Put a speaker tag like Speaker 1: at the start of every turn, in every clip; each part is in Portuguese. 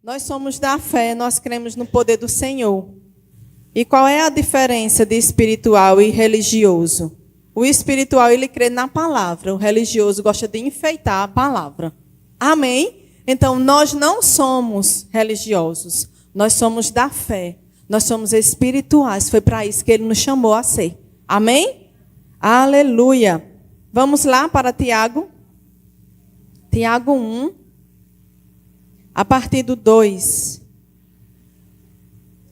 Speaker 1: Nós somos da fé, nós cremos no poder do Senhor. E qual é a diferença de espiritual e religioso? O espiritual, ele crê na palavra. O religioso gosta de enfeitar a palavra. Amém? Então, nós não somos religiosos. Nós somos da fé. Nós somos espirituais. Foi para isso que ele nos chamou a ser. Amém? Aleluia. Vamos lá para Tiago. Tiago 1. A partir do 2.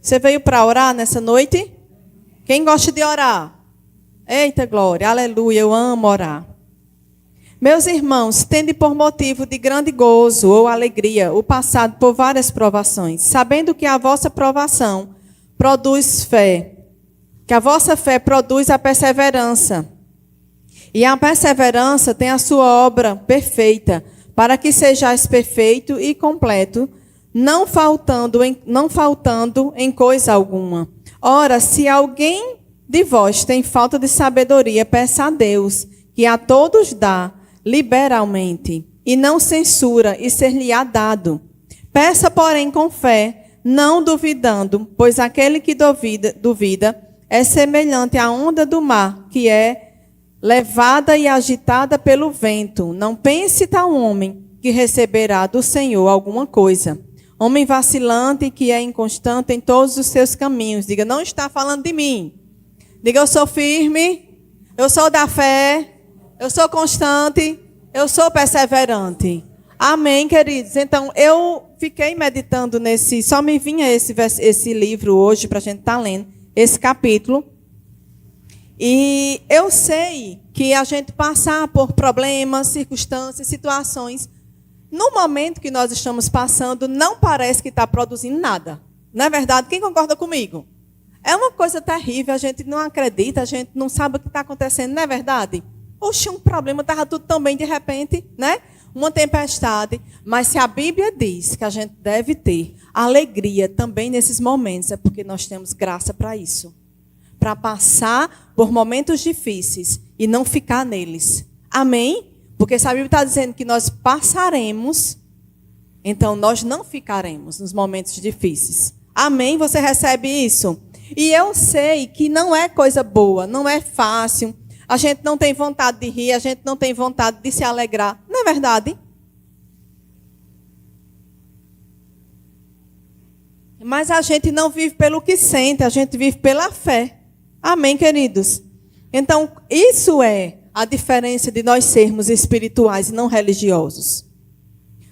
Speaker 1: Você veio para orar nessa noite? Quem gosta de orar? Eita glória, aleluia, eu amo orar. Meus irmãos, tende por motivo de grande gozo ou alegria o passado por várias provações, sabendo que a vossa provação produz fé, que a vossa fé produz a perseverança. E a perseverança tem a sua obra perfeita, para que sejais perfeito e completo, não faltando em coisa alguma. Ora, se alguém de vós tem falta de sabedoria, peça a Deus, que a todos dá liberalmente, e não censura, e ser-lhe-á dado. Peça, porém, com fé, não duvidando, pois aquele que duvida é semelhante à onda do mar, que é levada e agitada pelo vento. Não pense tal homem que receberá do Senhor alguma coisa. Homem vacilante que é inconstante em todos os seus caminhos. Diga, não está falando de mim. Diga, eu sou firme, eu sou da fé, eu sou constante, eu sou perseverante. Amém, queridos? Então, eu fiquei meditando nesse... Só me vinha esse livro hoje para a gente estar lendo, esse capítulo. E eu sei que a gente passar por problemas, circunstâncias, situações, no momento que nós estamos passando, não parece que está produzindo nada. Não é verdade? Quem concorda comigo? É uma coisa terrível, a gente não acredita, a gente não sabe o que está acontecendo, não é verdade? Oxe, um problema, estava tudo tão bem de repente, né? Uma tempestade. Mas se a Bíblia diz que a gente deve ter alegria também nesses momentos, é porque nós temos graça para isso. Para passar por momentos difíceis e não ficar neles. Amém? Porque se a Bíblia está dizendo que nós passaremos, então nós não ficaremos nos momentos difíceis. Amém? Você recebe isso? E eu sei que não é coisa boa, não é fácil. A gente não tem vontade de rir, a gente não tem vontade de se alegrar. Não é verdade? Mas a gente não vive pelo que sente, a gente vive pela fé. Amém, queridos? Então, isso é a diferença de nós sermos espirituais e não religiosos.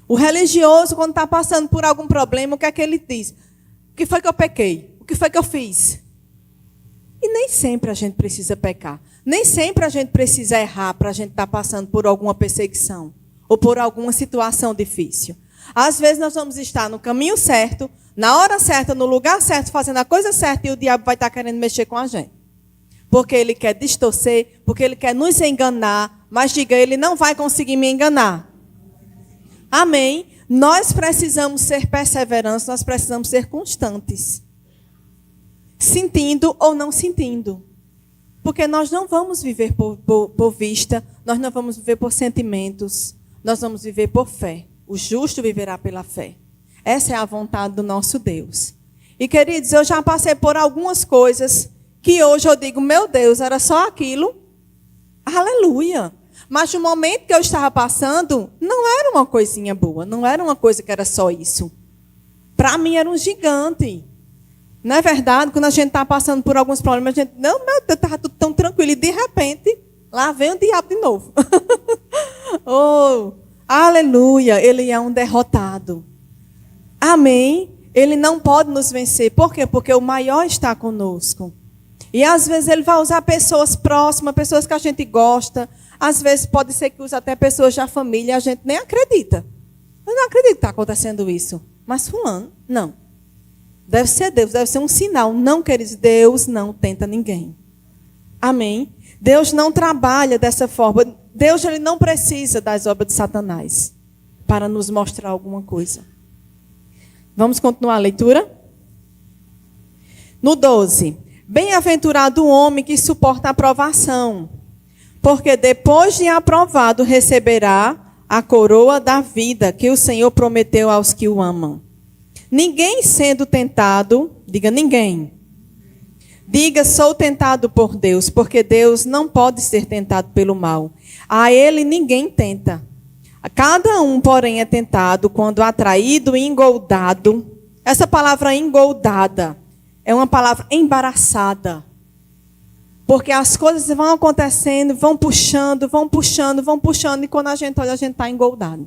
Speaker 1: O religioso, quando está passando por algum problema, o que é que ele diz? O que foi que eu pequei? O que foi que eu fiz? E nem sempre a gente precisa pecar. Nem sempre a gente precisa errar para a gente estar passando por alguma perseguição ou por alguma situação difícil. Às vezes nós vamos estar no caminho certo, na hora certa, no lugar certo, fazendo a coisa certa, e o diabo vai estar querendo mexer com a gente. Porque ele quer distorcer, porque ele quer nos enganar, mas diga, ele não vai conseguir me enganar. Amém? Nós precisamos ser perseverantes, nós precisamos ser constantes. Sentindo ou não sentindo. Porque nós não vamos viver por vista, nós não vamos viver por sentimentos, nós vamos viver por fé. O justo viverá pela fé. Essa é a vontade do nosso Deus. E, queridos, eu já passei por algumas coisas que hoje eu digo, meu Deus, era só aquilo. Aleluia. Mas no momento que eu estava passando, não era uma coisinha boa, não era uma coisa que era só isso. Para mim era um gigante. Não é verdade? Quando a gente está passando por alguns problemas, a gente, não, meu Deus, estava tudo tão tranquilo. E de repente, lá vem o diabo de novo. Oh, aleluia, ele é um derrotado. Amém? Ele não pode nos vencer. Por quê? Porque o maior está conosco. E às vezes ele vai usar pessoas próximas, pessoas que a gente gosta. Às vezes pode ser que use até pessoas da família, a gente nem acredita. Eu não acredito que está acontecendo isso. Mas fulano, não. Deve ser Deus, deve ser um sinal. Não, queridos, Deus não tenta ninguém. Amém? Deus não trabalha dessa forma. Deus ele não precisa das obras de Satanás para nos mostrar alguma coisa. Vamos continuar a leitura? No 12. Bem-aventurado o homem que suporta a provação, porque depois de aprovado receberá a coroa da vida que o Senhor prometeu aos que o amam. Ninguém sendo tentado, diga ninguém. Diga, sou tentado por Deus, porque Deus não pode ser tentado pelo mal. A ele ninguém tenta. Cada um, porém, é tentado quando atraído e engoldado. Essa palavra engoldada é uma palavra embaraçada. Porque as coisas vão acontecendo, vão puxando, e quando a gente olha, a gente está engoldado.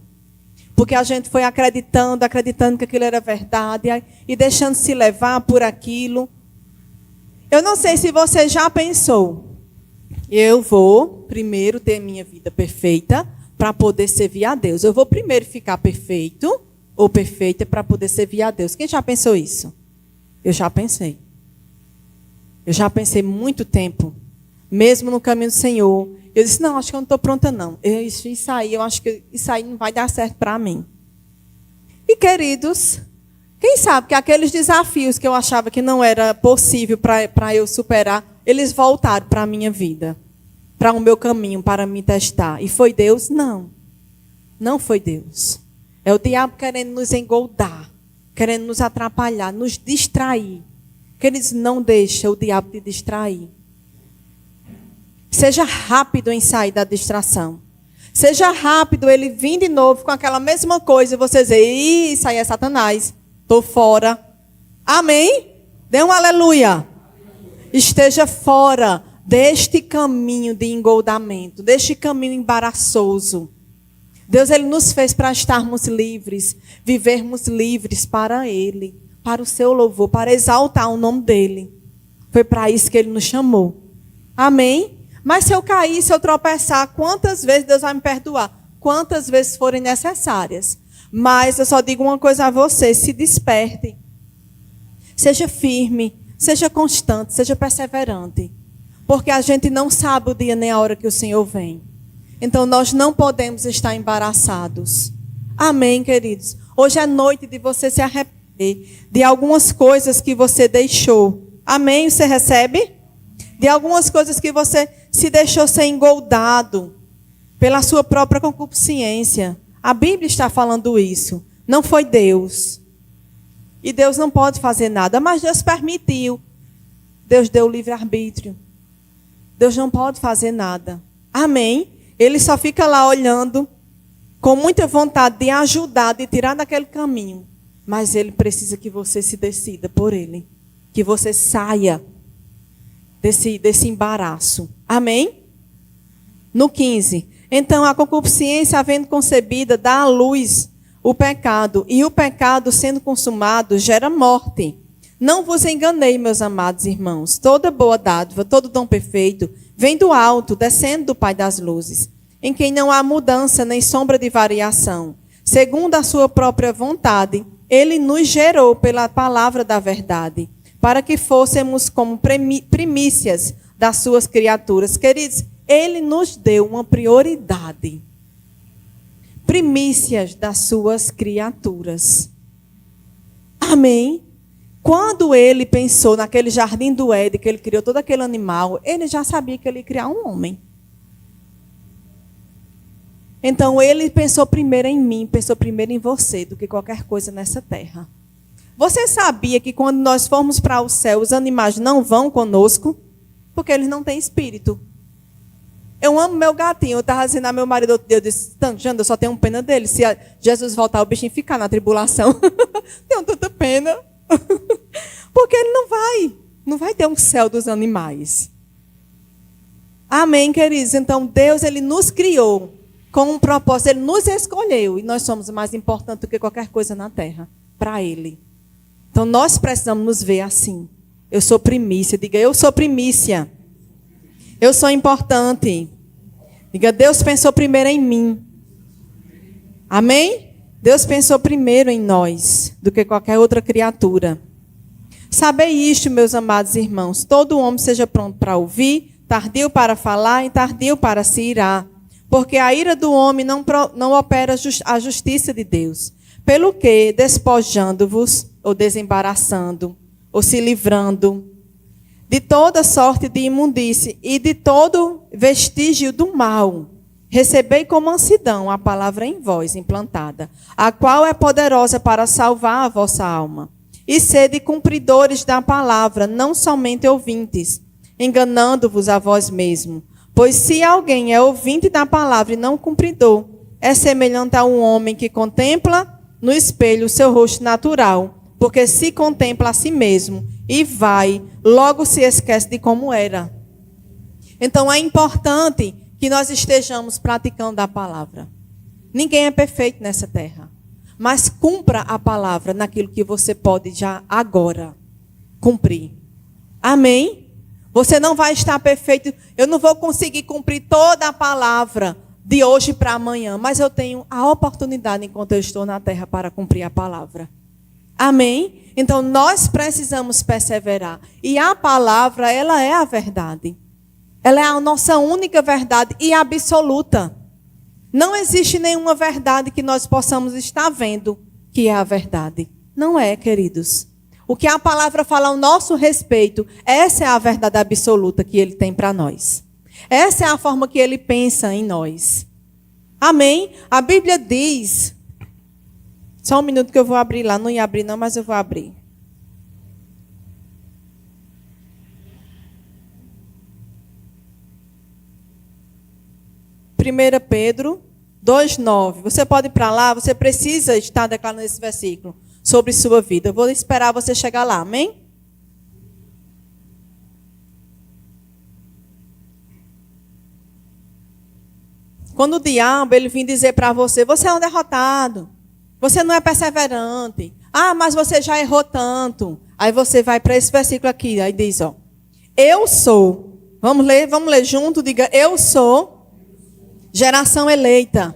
Speaker 1: Porque a gente foi acreditando que aquilo era verdade, e deixando se levar por aquilo. Eu não sei se você já pensou, eu vou primeiro ter minha vida perfeita para poder servir a Deus. Eu vou primeiro ficar perfeito ou perfeita para poder servir a Deus. Quem já pensou isso? Eu já pensei. Eu já pensei muito tempo, mesmo no caminho do Senhor. Eu disse, não, acho que eu não estou pronta, não. Eu acho que isso aí não vai dar certo para mim. E, queridos, quem sabe que aqueles desafios que eu achava que não era possível para eu superar, eles voltaram para a minha vida, para o meu caminho, para me testar. E foi Deus? Não. Não foi Deus. É o diabo querendo nos engoldar, querendo nos atrapalhar, nos distrair. Queridos, não deixa o diabo te distrair. Seja rápido em sair da distração. Seja rápido ele vir de novo com aquela mesma coisa e você dizer, isso aí é Satanás, estou fora. Amém? Dê um aleluia. Esteja fora deste caminho de engoldamento, deste caminho embaraçoso. Deus, ele nos fez para estarmos livres, vivermos livres para Ele, para o seu louvor, para exaltar o nome dEle. Foi para isso que Ele nos chamou. Amém? Mas se eu cair, se eu tropeçar, quantas vezes Deus vai me perdoar? Quantas vezes forem necessárias. Mas eu só digo uma coisa a você, se desperte. Seja firme, seja constante, seja perseverante. Porque a gente não sabe o dia nem a hora que o Senhor vem. Então nós não podemos estar embaraçados. Amém, queridos? Hoje é noite de você se arrepender de algumas coisas que você deixou. Amém? Você recebe? De algumas coisas que você se deixou ser engoldado pela sua própria concupiscência. A Bíblia está falando isso. Não foi Deus. E Deus não pode fazer nada, mas Deus permitiu. Deus deu o livre-arbítrio. Deus não pode fazer nada. Amém? Ele só fica lá olhando, com muita vontade de ajudar, de tirar daquele caminho. Mas Ele precisa que você se decida por Ele. Que você saia desse embaraço. Amém? No 15. Então, a concupiscência, havendo concebida, dá à luz o pecado. E o pecado, sendo consumado, gera morte. Não vos enganei, meus amados irmãos. Toda boa dádiva, todo dom perfeito, vem do alto, descendo do Pai das luzes, em quem não há mudança nem sombra de variação. Segundo a sua própria vontade, Ele nos gerou pela palavra da verdade, para que fôssemos como primícias das suas criaturas. Queridos, Ele nos deu uma prioridade. Primícias das suas criaturas. Amém? Quando Ele pensou naquele jardim do Éden, que Ele criou todo aquele animal, Ele já sabia que Ele ia criar um homem. Então, Ele pensou primeiro em mim, pensou primeiro em você, do que qualquer coisa nessa terra. Você sabia que quando nós formos para o céu, os animais não vão conosco? Porque eles não têm espírito. Eu amo meu gatinho. Eu estava dizendo a meu marido outro dia, eu disse, Janda, eu só tenho pena dele. Se Jesus voltar, o bichinho ficar na tribulação. Tenho tanta pena. Porque ele não vai ter um céu dos animais. Amém, queridos? Então, Deus, Ele nos criou com um propósito. Ele nos escolheu. E nós somos mais importantes do que qualquer coisa na terra. Para Ele. Então, nós precisamos nos ver assim. Eu sou primícia. Diga, eu sou primícia. Eu sou importante. Diga, Deus pensou primeiro em mim. Amém? Deus pensou primeiro em nós do que qualquer outra criatura. Sabei isto, meus amados irmãos. Todo homem seja pronto para ouvir, tardio para falar e tardio para se irar. Porque a ira do homem não opera a justiça de Deus. Pelo que, despojando-vos, ou desembaraçando, ou se livrando de toda sorte de imundície e de todo vestígio do mal, Recebei com mansidão a palavra em vós implantada, a qual é poderosa para salvar a vossa alma. E sede cumpridores da palavra, não somente ouvintes, enganando-vos a vós mesmos. Pois se alguém é ouvinte da palavra e não cumpridor, é semelhante a um homem que contempla no espelho o seu rosto natural, porque se contempla a si mesmo e vai, logo se esquece de como era. Então é importante que nós estejamos praticando a palavra. Ninguém é perfeito nessa terra, mas cumpra a palavra naquilo que você pode já agora cumprir. Amém? Você não vai estar perfeito. Eu não vou conseguir cumprir toda a palavra de hoje para amanhã, mas eu tenho a oportunidade enquanto eu estou na terra para cumprir a palavra. Amém? Então nós precisamos perseverar. E a palavra, ela é a verdade. Ela é a nossa única verdade e absoluta. Não existe nenhuma verdade que nós possamos estar vendo que é a verdade. Não é, queridos. O que a palavra fala ao nosso respeito, essa é a verdade absoluta que ele tem para nós. Essa é a forma que ele pensa em nós. Amém? A Bíblia diz... Só um minuto que eu vou abrir lá. Não ia abrir não, mas eu vou abrir. Primeira Pedro 2,9. Você pode ir para lá, você precisa estar declarando esse versículo sobre sua vida. Eu vou esperar você chegar lá, amém? Quando o diabo ele vir dizer para você, você é um derrotado, você não é perseverante, mas você já errou tanto. Aí você vai para esse versículo aqui, aí diz, ó, eu sou, vamos ler junto, diga, eu sou geração eleita,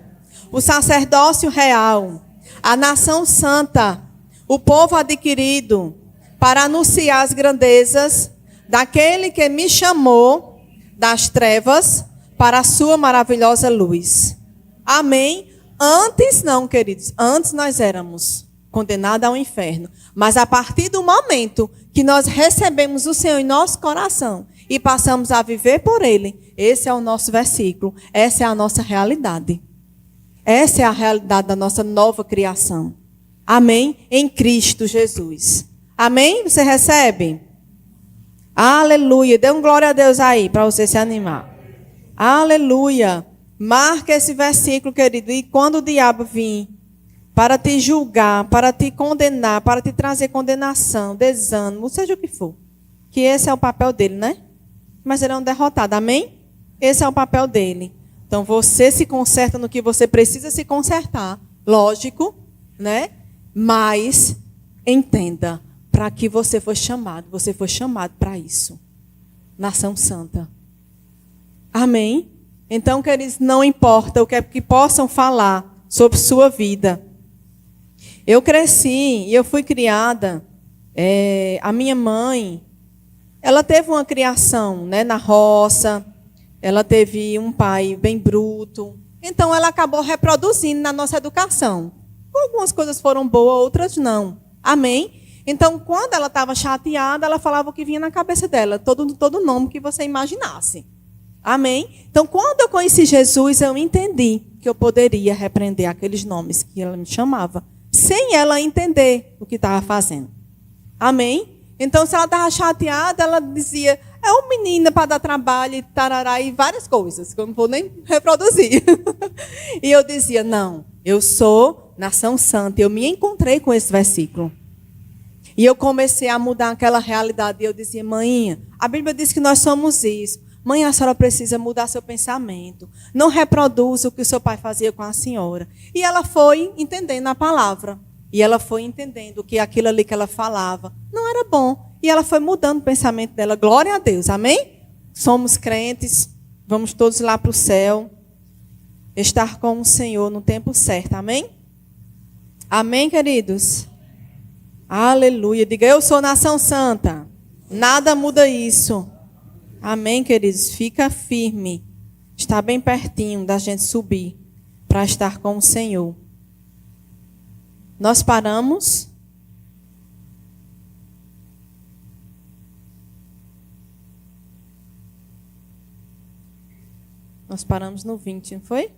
Speaker 1: o sacerdócio real, a nação santa, o povo adquirido, para anunciar as grandezas daquele que me chamou das trevas para a sua maravilhosa luz. Amém? Antes não, queridos. Antes nós éramos condenados ao inferno. Mas a partir do momento que nós recebemos o Senhor em nosso coração e passamos a viver por Ele, esse é o nosso versículo. Essa é a nossa realidade. Essa é a realidade da nossa nova criação. Amém? Em Cristo Jesus. Amém? Você recebe? Aleluia. Dê um glória a Deus aí, para você se animar. Aleluia. Marca esse versículo, querido. E quando o diabo vir para te julgar, para te condenar, para te trazer condenação, desânimo, seja o que for. Que esse é o papel dele, né? Mas ele é um derrotado, amém? Esse é o papel dele. Então você se conserta no que você precisa se consertar. Lógico, né? Mas entenda, para que você foi chamado para isso. Nação santa. Amém? Então, queridos, não importa o que é que possam falar sobre sua vida. Eu cresci e eu fui criada. A minha mãe, ela teve uma criação, né, na roça. Ela teve um pai bem bruto. Então, ela acabou reproduzindo na nossa educação. Algumas coisas foram boas, outras não. Amém? Então, quando ela estava chateada, ela falava o que vinha na cabeça dela. Todo nome que você imaginasse. Amém? Então, quando eu conheci Jesus, eu entendi que eu poderia repreender aqueles nomes que ela me chamava, sem ela entender o que estava fazendo. Amém? Então, se ela estava chateada, ela dizia, é uma menina para dar trabalho, e tarará, e várias coisas, que eu não vou nem reproduzir. E eu dizia, não, eu sou nação santa. Eu me encontrei com esse versículo. E eu comecei a mudar aquela realidade. E eu dizia, mãe, a Bíblia diz que nós somos isso. Mãe, a senhora precisa mudar seu pensamento. Não reproduza o que o seu pai fazia com a senhora. E ela foi entendendo a palavra. E ela foi entendendo que aquilo ali que ela falava não era bom. E ela foi mudando o pensamento dela. Glória a Deus. Amém? Somos crentes. Vamos todos lá para o céu. Estar com o Senhor no tempo certo. Amém? Amém, queridos? Aleluia. Diga, eu sou nação santa. Nada muda isso. Amém, queridos? Fica firme. Está bem pertinho da gente subir para estar com o Senhor. Nós paramos. Nós paramos no 20, não foi?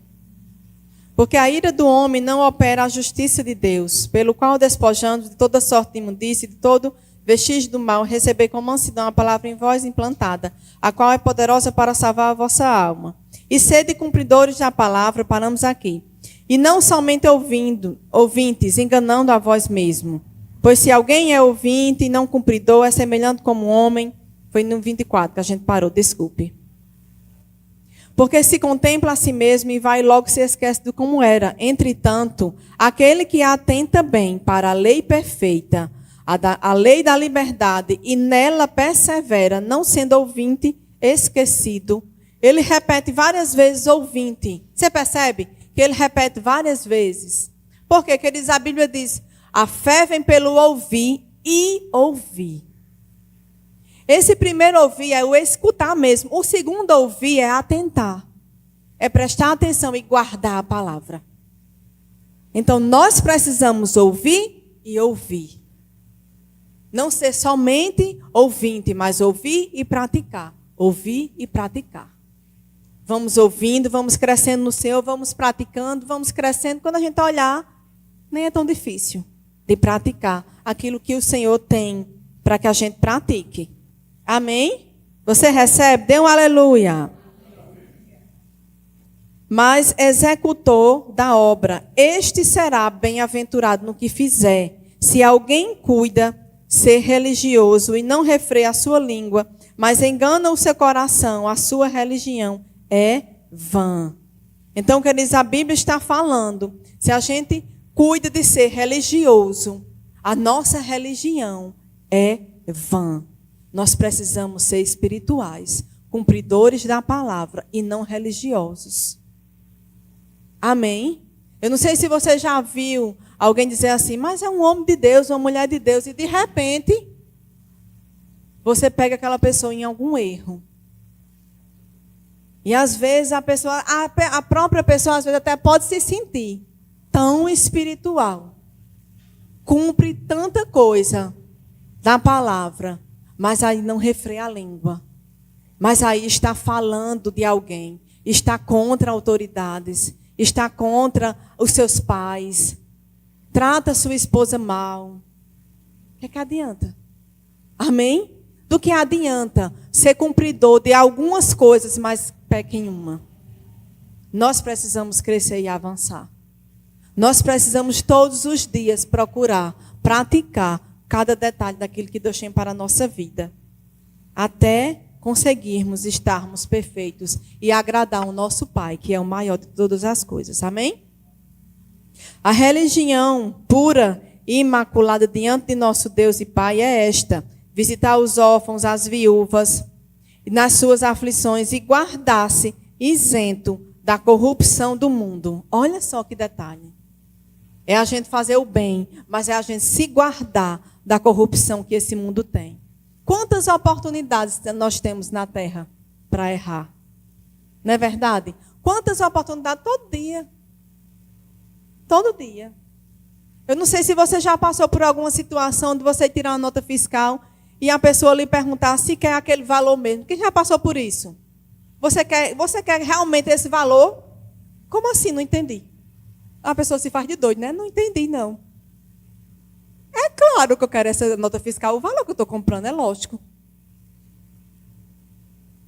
Speaker 1: Porque a ira do homem não opera a justiça de Deus, pelo qual, despojando de toda sorte de imundície, de todo vestígio do mal, receber com mansidão a palavra em vós implantada, a qual é poderosa para salvar a vossa alma. E sede cumpridores da palavra, paramos aqui. E não somente ouvintes, enganando a vós mesmo. Pois se alguém é ouvinte e não cumpridor, é semelhante como um homem. Foi no 24 que a gente parou, desculpe. Porque se contempla a si mesmo e vai e logo se esquece de como era. Entretanto, aquele que atenta bem para a lei perfeita, a lei da liberdade, e nela persevera, não sendo ouvinte esquecido. Ele repete várias vezes ouvinte. Você percebe que ele repete várias vezes? Por quê? Porque a Bíblia diz, a fé vem pelo ouvir e ouvir. Esse primeiro ouvir é o escutar mesmo. O segundo ouvir é atentar. É prestar atenção e guardar a palavra. Então, nós precisamos ouvir e ouvir. Não ser somente ouvinte, mas ouvir e praticar. Ouvir e praticar. Vamos ouvindo, vamos crescendo no Senhor, vamos praticando, vamos crescendo. Quando a gente olhar, nem é tão difícil de praticar aquilo que o Senhor tem para que a gente pratique. Amém? Você recebe? Dê um aleluia. Mas executor da obra, este será bem-aventurado no que fizer. Se alguém cuida ser religioso e não refreia a sua língua, mas engana o seu coração, a sua religião é vã. Então, queridos, a Bíblia está falando, se a gente cuida de ser religioso, a nossa religião é vã. Nós precisamos ser espirituais, cumpridores da palavra e não religiosos. Amém? Eu não sei se você já viu alguém dizer assim, mas é um homem de Deus, uma mulher de Deus, e de repente você pega aquela pessoa em algum erro. E às vezes a própria pessoa às vezes até pode se sentir tão espiritual. Cumpre tanta coisa da palavra, mas aí não refreia a língua. Mas aí está falando de alguém, está contra autoridades, está contra os seus pais, trata sua esposa mal. O que adianta? Amém? Do que adianta ser cumpridor de algumas coisas, mas peca em uma. Nós precisamos crescer e avançar. Nós precisamos todos os dias procurar, praticar cada detalhe daquilo que Deus tem para a nossa vida. Até conseguirmos estarmos perfeitos e agradar o nosso Pai, que é o maior de todas as coisas. Amém? A religião pura e imaculada diante de nosso Deus e Pai é esta: visitar os órfãos, as viúvas, nas suas aflições e guardar-se isento da corrupção do mundo. Olha só que detalhe. É a gente fazer o bem, mas é a gente se guardar da corrupção que esse mundo tem. Quantas oportunidades nós temos na terra para errar? Não é verdade? Quantas oportunidades todo dia? Todo dia. Eu não sei se você já passou por alguma situação de você tirar uma nota fiscal e a pessoa lhe perguntar se quer aquele valor mesmo. Quem já passou por isso? Você quer realmente esse valor? Como assim? Não entendi. A pessoa se faz de doido, né? Não entendi, não. É claro que eu quero essa nota fiscal. O valor que eu estou comprando é lógico.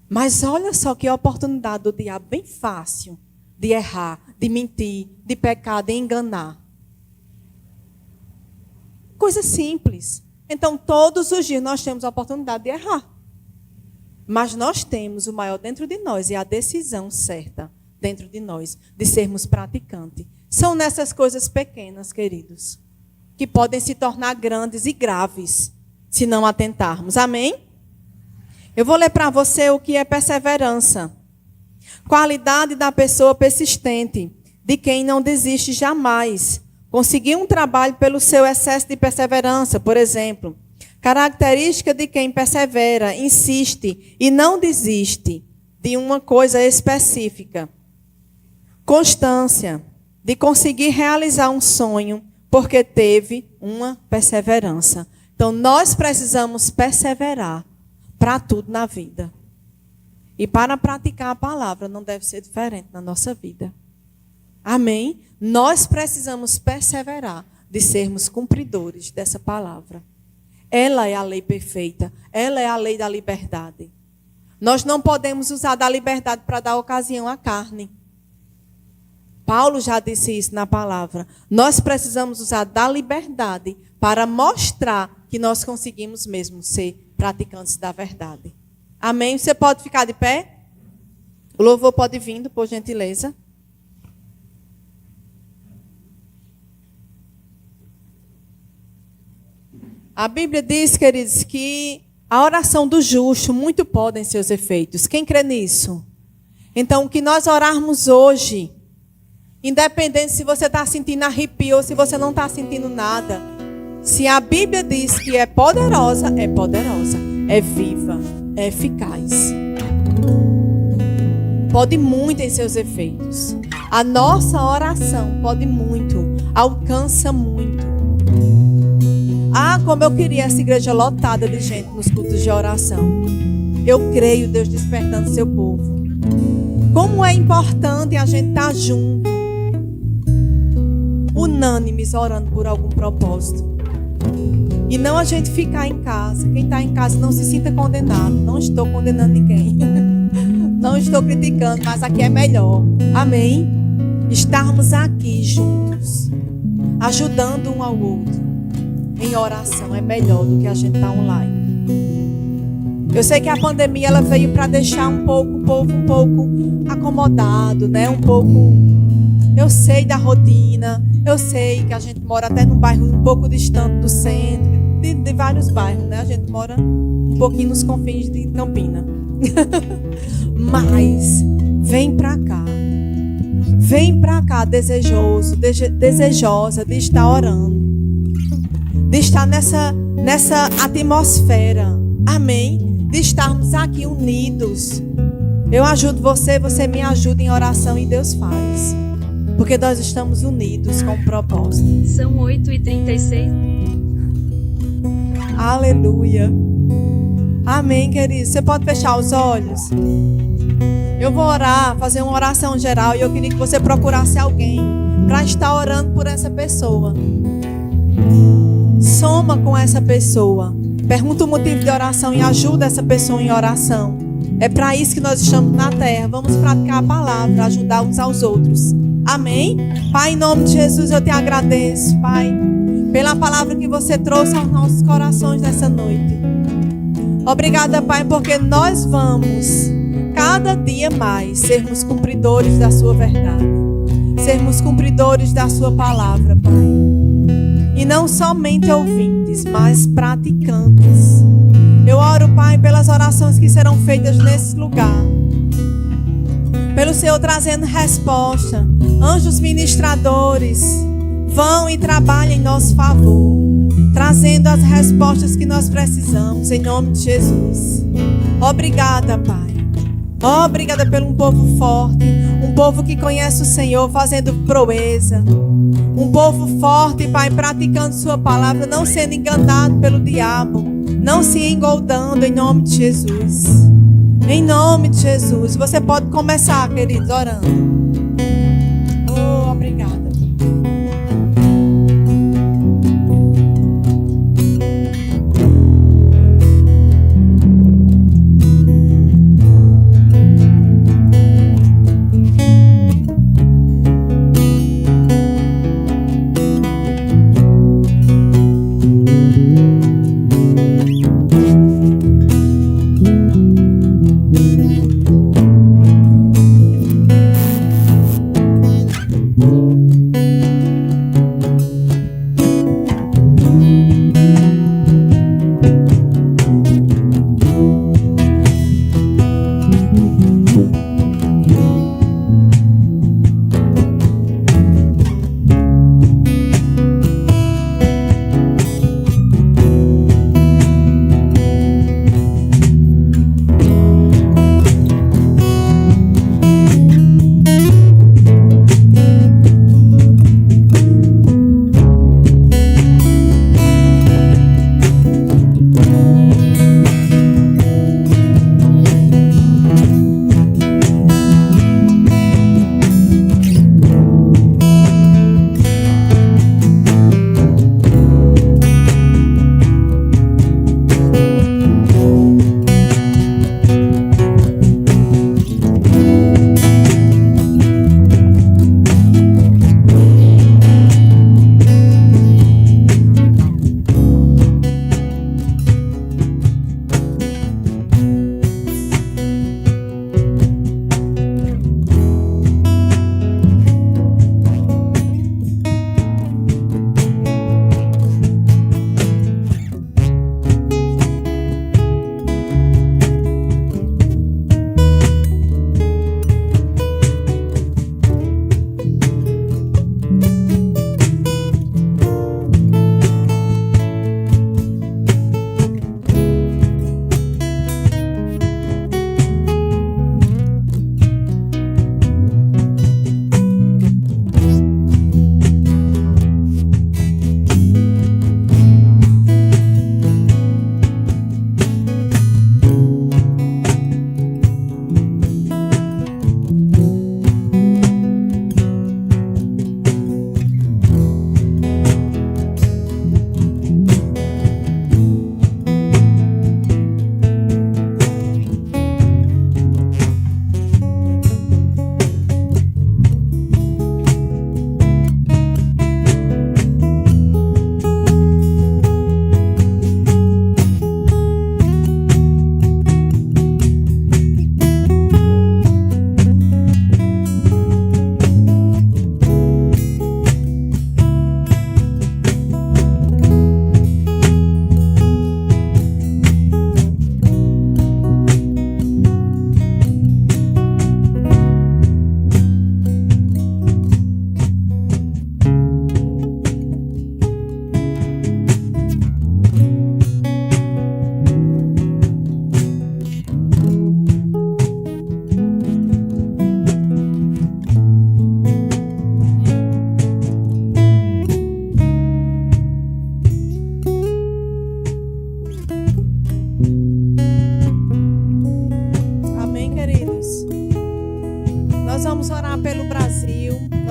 Speaker 1: Mas olha só que oportunidade do diabo bem fácil de errar, de mentir, de pecar, de enganar. Coisa simples. Então, todos os dias nós temos a oportunidade de errar. Mas nós temos o maior dentro de nós e a decisão certa dentro de nós de sermos praticantes. São nessas coisas pequenas, queridos, que podem se tornar grandes e graves se não atentarmos. Amém? Eu vou ler para você o que é perseverança. Qualidade da pessoa persistente, de quem não desiste jamais. Conseguir um trabalho pelo seu excesso de perseverança, por exemplo. Característica de quem persevera, insiste e não desiste de uma coisa específica. Constância, de conseguir realizar um sonho, porque teve uma perseverança. Então, nós precisamos perseverar para tudo na vida. E para praticar a palavra não deve ser diferente na nossa vida. Amém? Nós precisamos perseverar de sermos cumpridores dessa palavra. Ela é a lei perfeita. Ela é a lei da liberdade. Nós não podemos usar da liberdade para dar ocasião à carne. Paulo já disse isso na palavra. Nós precisamos usar da liberdade para mostrar que nós conseguimos mesmo ser praticantes da verdade. Amém? Você pode ficar de pé? O louvor pode vir, por gentileza. A Bíblia diz, queridos, que a oração do justo muito podem seus efeitos. Quem crê nisso? Então, o que nós orarmos hoje, independente se você está sentindo arrepio ou se você não está sentindo nada, se a Bíblia diz que é poderosa, é viva, é eficaz. Pode muito em seus efeitos. A nossa oração pode muito, alcança muito. Ah, como eu queria essa igreja lotada de gente nos cultos de oração. Eu creio Deus despertando seu povo. Como é importante a gente estar junto, unânimes, orando por algum propósito. E não a gente ficar em casa. Quem está em casa não se sinta condenado. Não estou condenando ninguém. Não estou criticando, mas aqui é melhor. Amém? Estarmos aqui juntos, ajudando um ao outro em oração é melhor do que a gente estar online. Eu sei que a pandemia ela veio para deixar o povo um pouco acomodado, né? Eu sei da rotina, eu sei que a gente mora até num bairro um pouco distante do centro, de vários bairros, né? A gente mora um pouquinho nos confins de Campina. Mas vem para cá desejosa de estar orando, de estar nessa atmosfera, amém? De estarmos aqui unidos. Eu ajudo você me ajuda em oração e Deus faz. Porque nós estamos unidos com um propósito.
Speaker 2: São 8h36.
Speaker 1: Aleluia. Amém, querido. Você pode fechar os olhos? Eu vou orar, fazer uma oração geral. E eu queria que você procurasse alguém para estar orando por essa pessoa. Soma com essa pessoa. Pergunta o motivo de oração e ajuda essa pessoa em oração. É para isso que nós estamos na terra. Vamos praticar a palavra, ajudar uns aos outros. Amém? Pai, em nome de Jesus, eu te agradeço, Pai, pela palavra que você trouxe aos nossos corações nessa noite. Obrigada, Pai, porque nós vamos, cada dia mais, sermos cumpridores da sua verdade. Sermos cumpridores da sua palavra, Pai. E não somente ouvintes, mas praticantes. Eu oro, Pai, pelas orações que serão feitas nesse lugar. Pelo Senhor trazendo resposta. Anjos ministradores, vão e trabalhem em nosso favor, trazendo as respostas que nós precisamos, em nome de Jesus. Obrigada, Pai. Obrigada pelo um povo forte, um povo que conhece o Senhor, fazendo proeza. Um povo forte, Pai, praticando sua palavra, não sendo enganado pelo diabo, não se engoldando, em nome de Jesus. Em nome de Jesus. Você pode começar, queridos, orando. Oh, obrigada.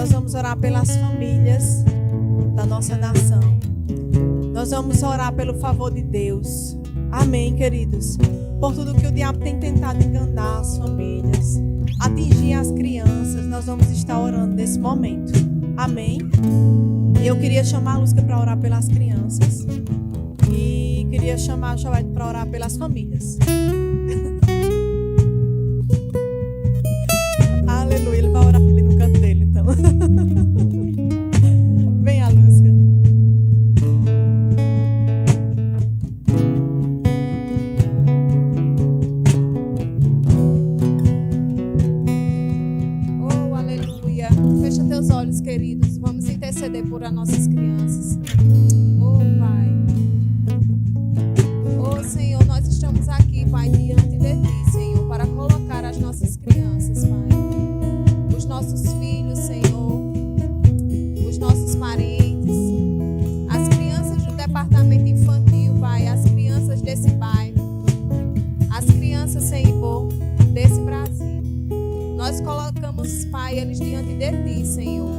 Speaker 1: nós vamos orar pelas famílias da nossa nação. Nós vamos orar pelo favor de Deus. Amém, queridos? Por tudo que o diabo tem tentado enganar as famílias, atingir as crianças, nós vamos estar orando nesse momento. Amém? Eu queria chamar a Lúcia para orar pelas crianças. E queria chamar a Joel para orar pelas famílias. Aleluia, ele vai orar ali no canto dele, então. Venha, Lúcia.
Speaker 2: Oh, aleluia. Fecha teus olhos, queridos. Vamos interceder por as nossas crianças. Oh, Pai. Oh, Senhor, nós estamos aqui, Pai, diante de Ti, Senhor, para colocar as nossas crianças, Pai. Os nossos filhos, Senhor. Os nossos parentes. As crianças do departamento infantil, Pai. As crianças desse bairro. As crianças, Senhor, desse Brasil. Nós colocamos, Pai, eles diante de Ti, Senhor.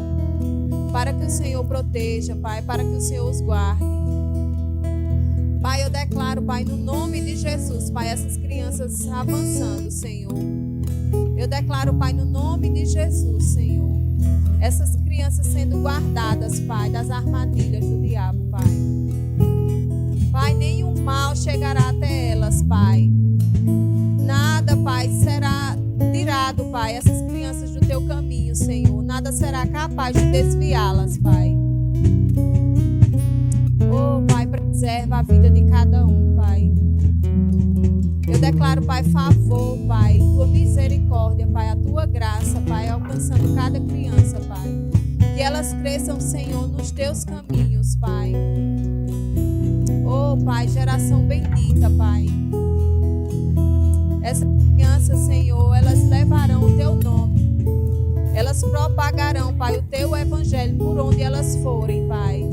Speaker 2: Para que o Senhor proteja, Pai. Para que o Senhor os guarde. Pai, eu declaro, Pai, no nome de Jesus, Pai, essas crianças avançando, Senhor. Eu declaro, Pai, no nome de Jesus, Senhor, essas crianças sendo guardadas, Pai, das armadilhas do diabo, Pai. Pai, nenhum mal chegará até elas, Pai. Nada, Pai, será tirado, Pai, essas crianças do Teu caminho, Senhor. Nada será capaz de desviá-las, Pai. Oh, Pai, preserva a vida de cada um, Pai. Eu declaro, Pai, favor, Pai, Tua misericórdia, Pai, a Tua graça, Pai, alcançando cada criança, Pai. Que elas cresçam, Senhor, nos Teus caminhos, Pai. Oh, Pai, geração bendita, Pai. Essas crianças, Senhor, elas levarão o Teu nome. Elas propagarão, Pai, o Teu evangelho por onde elas forem, Pai.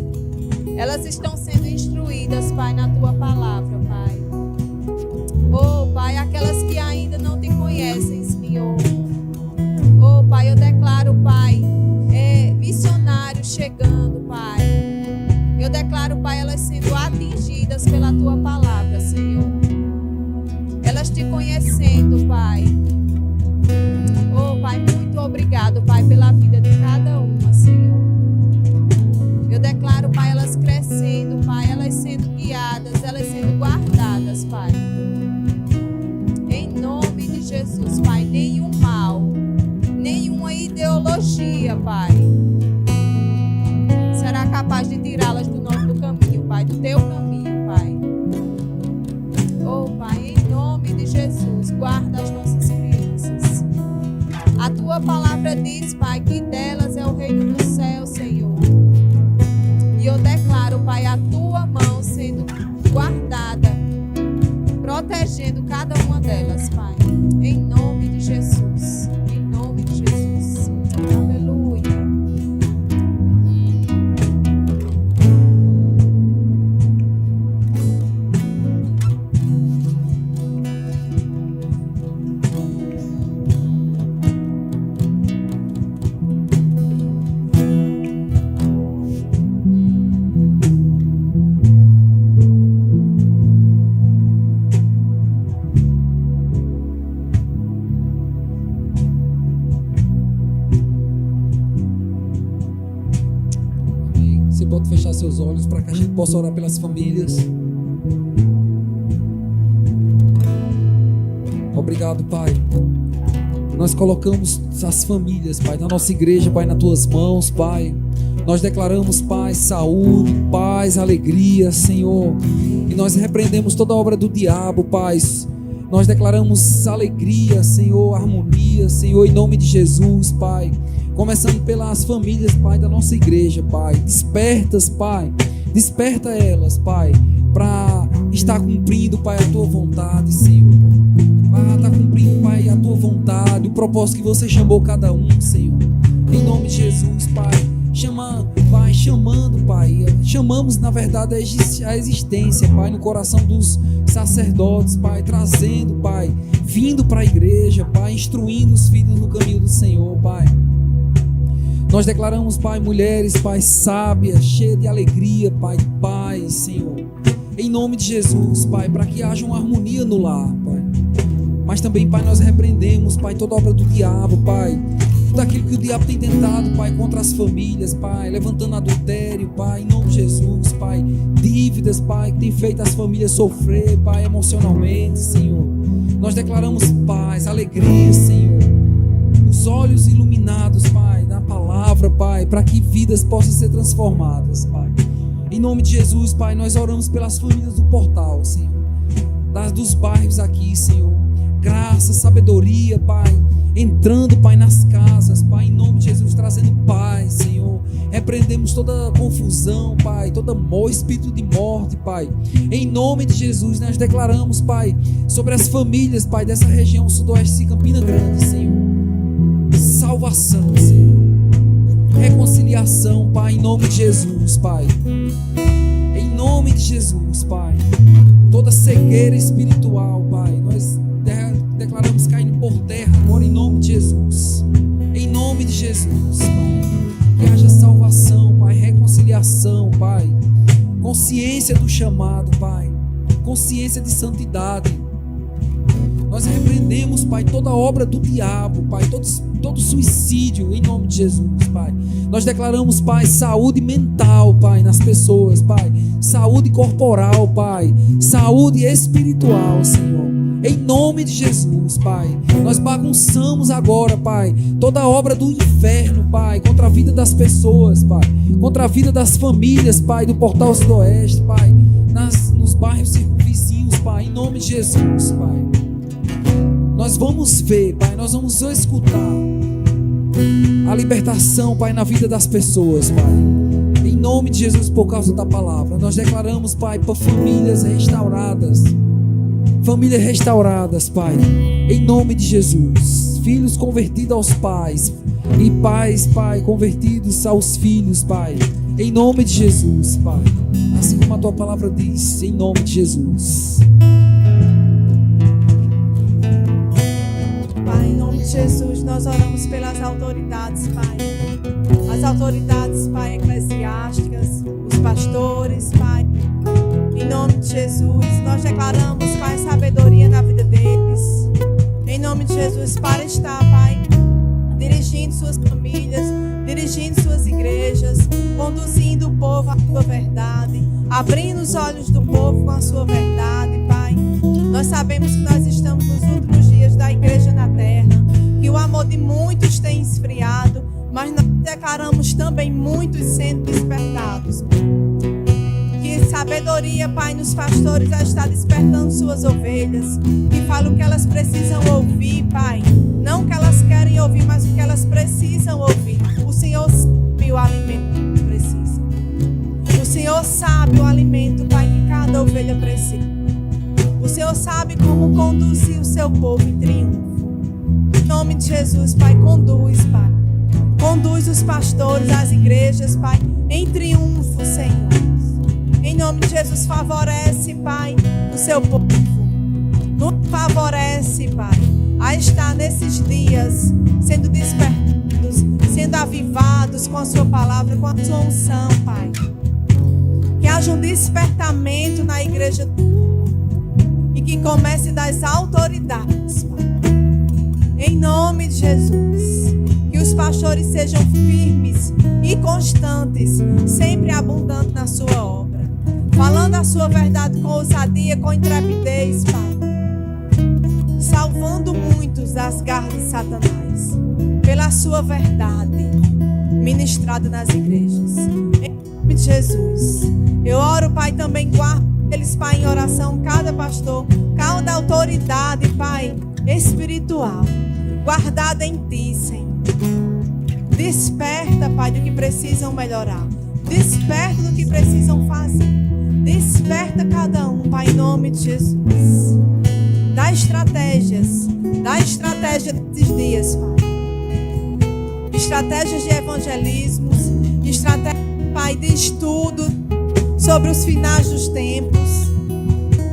Speaker 2: Elas estão sendo instruídas, Pai, na Tua palavra, Pai. Oh, Pai, aquelas que ainda não Te conhecem, Senhor. Oh, Pai, eu declaro, Pai, missionários chegando, Pai. Eu declaro, Pai, elas sendo atingidas pela Tua palavra, Senhor. Elas Te conhecendo, Pai. Oh, Pai, muito obrigado, Pai, pela vida de cada uma, Senhor. Eu declaro, Pai, elas crescendo, Pai, elas sendo guiadas, elas sendo guardadas, Pai. Em nome de Jesus, Pai, nenhum mal, nenhuma ideologia, Pai, será capaz de tirá-las do caminho, Pai, do Teu caminho, Pai. Oh, Pai, em nome de Jesus, guarda as nossas crianças. A Tua palavra diz, Pai, que delas é o reino do céu, Senhor. E eu declaro, Pai, a Tua mão sendo guardada, protegendo cada uma delas, Pai. Em nome de Jesus. Em nome de Jesus. Aleluia.
Speaker 3: Pode fechar seus olhos para que a gente possa orar pelas famílias. Obrigado, Pai. Nós colocamos as famílias, Pai, da nossa igreja, Pai, nas Tuas mãos, Pai. Nós declaramos paz, saúde, paz, alegria, Senhor. E nós repreendemos toda a obra do diabo, Pai. Nós declaramos alegria, Senhor, harmonia, Senhor, em nome de Jesus, Pai. Começando pelas famílias, Pai, da nossa igreja, Pai. Despertas, Pai. Desperta elas, Pai, para estar cumprindo, Pai, a Tua vontade, Senhor. Para estar cumprindo, Pai, a Tua vontade, o propósito que Você chamou cada um, Senhor. Em nome de Jesus, Pai. Chamando, Pai. Chamamos, na verdade, a existência, Pai, no coração dos sacerdotes, Pai. Trazendo, Pai, vindo para a igreja, Pai, instruindo os filhos no caminho do Senhor, Pai. Nós declaramos, Pai, mulheres, Pai, sábias, cheias de alegria, Pai, de paz, Senhor. Em nome de Jesus, Pai, para que haja uma harmonia no lar, Pai. Mas também, Pai, nós repreendemos, Pai, toda obra do diabo, Pai. Tudo aquilo que o diabo tem tentado, Pai, contra as famílias, Pai, levantando adultério, Pai, em nome de Jesus, Pai. Dívidas, Pai, que tem feito as famílias sofrer, Pai, emocionalmente, Senhor. Nós declaramos paz, alegria, Senhor. Os olhos iluminados, Pai, na palavra, Pai, para que vidas possam ser transformadas, Pai. Em nome de Jesus, Pai, nós oramos pelas famílias do portal, Senhor. Dos bairros aqui, Senhor. Graça, sabedoria, Pai. Entrando, Pai, nas casas, Pai, em nome de Jesus, trazendo paz, Senhor. Repreendemos toda confusão, Pai, todo espírito de morte, Pai. Em nome de Jesus, nós declaramos, Pai, sobre as famílias, Pai, dessa região sudoeste de Campina Grande, Senhor. Salvação, Senhor. Reconciliação, Pai, em nome de Jesus, Pai. Em nome de Jesus, Pai. Toda cegueira espiritual, Pai, nós declaramos caindo por terra agora em nome de Jesus. Em nome de Jesus, Pai. Que haja salvação, Pai, reconciliação, Pai. Consciência do chamado, Pai. Consciência de santidade. Nós repreendemos, Pai, toda obra do diabo, Pai, todo suicídio, em nome de Jesus, Pai. Nós declaramos, Pai, saúde mental, Pai, nas pessoas, Pai. Saúde corporal, Pai. Saúde espiritual, Senhor. Em nome de Jesus, Pai. Nós bagunçamos agora, Pai, toda obra do inferno, Pai, contra a vida das pessoas, Pai. Contra a vida das famílias, Pai, do Portal Sudoeste, Pai. Nos bairros circunvizinhos, Pai, em nome de Jesus, Pai. Nós vamos ver, Pai, nós vamos escutar a libertação, Pai, na vida das pessoas, Pai. Em nome de Jesus, por causa da palavra. Nós declaramos, Pai, para famílias restauradas. Famílias restauradas, Pai. Em nome de Jesus. Filhos convertidos aos pais. E pais, Pai, convertidos aos filhos, Pai. Em nome de Jesus, Pai. Assim como a Tua palavra diz, em nome de Jesus.
Speaker 1: Jesus, nós oramos pelas autoridades, Pai. As autoridades, Pai, eclesiásticas, os pastores, Pai. Em nome de Jesus, nós declaramos, Pai, sabedoria na vida deles. Em nome de Jesus, para estar, Pai, dirigindo suas famílias, dirigindo suas igrejas, conduzindo o povo à Tua verdade, abrindo os olhos do povo com a Sua verdade, Pai. Nós sabemos que nós estamos nos últimos dias da igreja na terra, que o amor de muitos tem esfriado, mas nós declaramos também muitos sendo despertados. Que sabedoria, Pai, nos pastores já está despertando suas ovelhas, que fala o que elas precisam ouvir, Pai. Não o que elas querem ouvir, mas o que elas precisam ouvir. O Senhor sabe o alimento que precisa. O Senhor sabe o alimento, Pai, que cada ovelha precisa. O Senhor sabe como conduzir o seu povo em triunfo. Em nome de Jesus, Pai, conduz, Pai. Conduz os pastores, as igrejas, Pai, em triunfo, Senhor. Em nome de Jesus, favorece, Pai, o seu povo. Nos favorece, Pai, a estar nesses dias sendo despertados, sendo avivados com a Sua palavra, com a Sua unção, Pai. Que haja um despertamento na igreja e que comece das autoridades, Pai. Em nome de Jesus, que os pastores sejam firmes e constantes, sempre abundando na Sua obra, falando a Sua verdade com ousadia, com intrepidez, Pai, salvando muitos das garras de Satanás, pela Sua verdade ministrada nas igrejas. Em nome de Jesus, eu oro, Pai, também guarda eles, Pai, em oração, cada pastor, cada autoridade, Pai, espiritual, guardada em Ti, Senhor. Desperta, Pai, do que precisam melhorar. Desperta do que precisam fazer. Desperta cada um, Pai, em nome de Jesus. Dá estratégias desses dias, Pai. Estratégias de evangelismos, estratégias, Pai, de estudo sobre os finais dos tempos.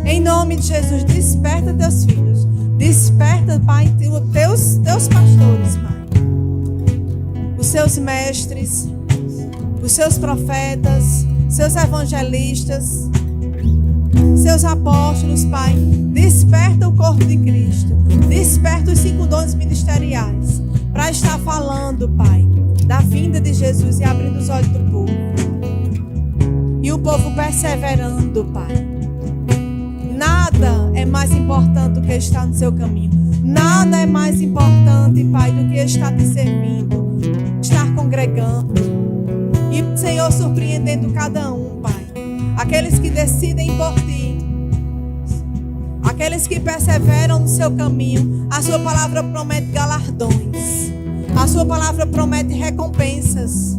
Speaker 1: Em nome de Jesus, desperta Teus filhos. Desperta, Pai, teus pastores, Pai. os seus mestres, os seus profetas, seus evangelistas, seus apóstolos, Pai. Desperta o corpo de Cristo. Desperta os 5 dons ministeriais para estar falando, Pai, da vinda de Jesus e abrindo os olhos do povo. E o povo perseverando, Pai. Nada é mais importante do que estar no seu caminho. Nada é mais importante, Pai, do que estar te servindo, estar congregando. E o Senhor surpreendendo cada um, Pai. Aqueles que decidem por Ti, aqueles que perseveram no seu caminho. A sua palavra promete galardões. A sua palavra promete recompensas.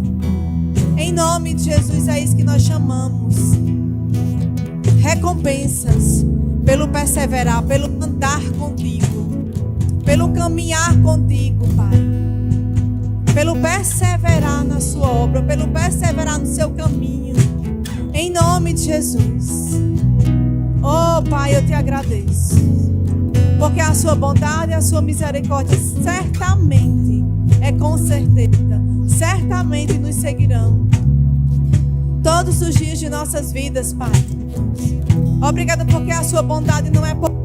Speaker 1: Em nome de Jesus é isso que nós chamamos. Recompensas pelo perseverar, pelo andar contigo, pelo caminhar contigo, Pai. Pelo perseverar na sua obra, pelo perseverar no seu caminho. Em nome de Jesus. Oh, Pai, eu te agradeço. Porque a sua bondade e a sua misericórdia certamente, com certeza, certamente nos seguirão todos os dias de nossas vidas, Pai. Obrigada porque a sua bondade não é pouca.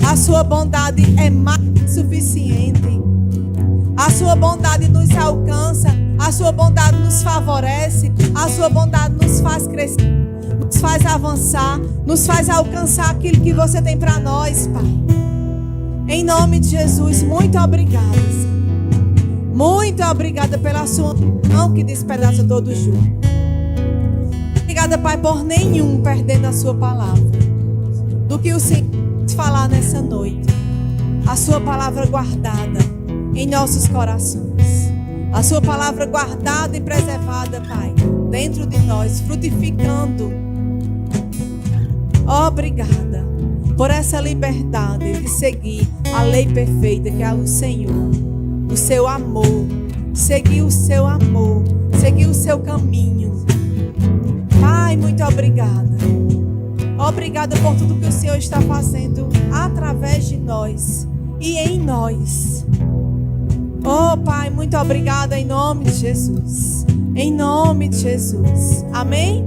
Speaker 1: A sua bondade é mais que suficiente. A sua bondade nos alcança. A sua bondade nos favorece. A sua bondade nos faz crescer, nos faz avançar, nos faz alcançar aquilo que você tem para nós, Pai. Em nome de Jesus, muito obrigada, Senhor. Muito obrigada pela sua mão que despedaça todo o jugo. Obrigada, Pai, por nenhum perdendo a sua palavra. Do que o Senhor te falar nessa noite. A sua palavra guardada em nossos corações. A sua palavra guardada e preservada, Pai, dentro de nós, frutificando. Obrigada por essa liberdade de seguir a lei perfeita que é o Senhor. O seu amor. Seguir o seu amor. Seguir o seu caminho. Pai, muito obrigada. Obrigada por tudo que o Senhor está fazendo através de nós e em nós. Oh, Pai, muito obrigada em nome de Jesus. Em nome de Jesus. Amém?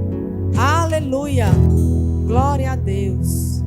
Speaker 1: Aleluia. Glória a Deus.